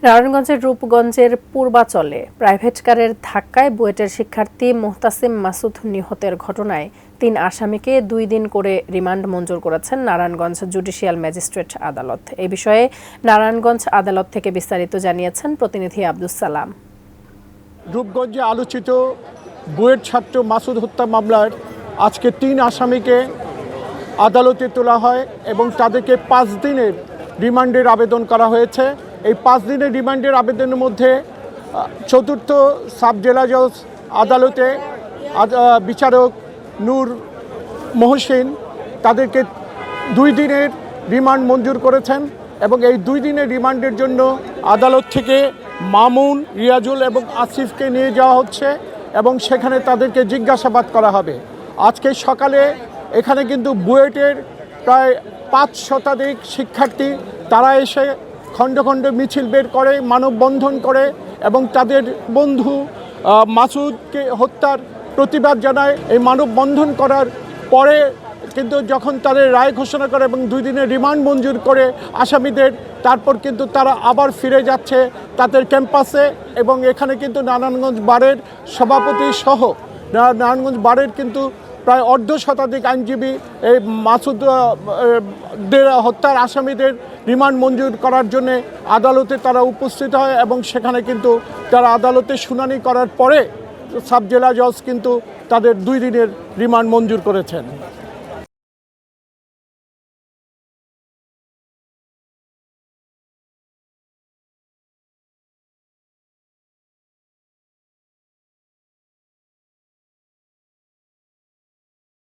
নারায়ণগঞ্জের রূপগঞ্জের পূর্বাচলে প্রাইভেট কারের ধাক্কায় বুয়েটের শিক্ষার্থী মোহতাসিম মাসুদ নিহতের ঘটনায় ৩ আসামিকে ২ দিন করে রিমান্ড মঞ্জুর করেছেন নারায়ণগঞ্জ জুডিশিয়াল ম্যাজিস্ট্রেট আদালত। এ বিষয়ে নারায়ণগঞ্জ আদালত থেকে বিস্তারিত জানিয়েছেন প্রতিনিধি আব্দুস সালাম। রূপগঞ্জে আলোচিত বুয়েট ছাত্র মাসুদ হত্যা মামলার আজকে ৩ আসামিকে আদালতে তোলা হয় এবং তাদেরকে ৫ দিনের রিমান্ডের আবেদন করা হয়েছে। এই ৫ দিনের রিমান্ডের আবেদনের মধ্যে চতুর্থ সাব জেলা জজ আদালতে বিচারক নূর মহসিন তাদেরকে ২ দিনের রিমান্ড মঞ্জুর করেছেন এবং এই ২ দিনের রিমান্ডের জন্য আদালত থেকে মামুন, রিয়াজুল এবং আসিফকে নিয়ে যাওয়া হচ্ছে এবং সেখানে তাদেরকে জিজ্ঞাসাবাদ করা হবে। আজকে সকালে এখানে কিন্তু বুয়েটের প্রায় ৫ শতাধিক শিক্ষার্থী তারা এসে খণ্ড খণ্ড মিছিল বের করে, মানববন্ধন করে এবং তাদের বন্ধু মাসুদকে হত্যার প্রতিবাদ জানায়। এই মানববন্ধন করার পরে কিন্তু যখন তাদের রায় ঘোষণা করে এবং 2 দিনের রিমান্ড মঞ্জুর করে আসামিদের, তারপর কিন্তু তারা আবার ফিরে যাচ্ছে তাদের ক্যাম্পাসে এবং এখানে কিন্তু নারায়ণগঞ্জ বারের সভাপতি সহ নারায়ণগঞ্জ বারের কিন্তু প্রায় অর্ধ শতাধিক আইনজীবী এই মাসুদের হত্যার আসামিদের রিমান্ড মঞ্জুর করার জন্য আদালতে তারা উপস্থিত হয় এবং সেখানে কিন্তু তারা আদালতে শুনানি করার পরে সাব জেলা জজ কিন্তু তাদের 2 দিনের রিমান্ড মঞ্জুর করেছেন।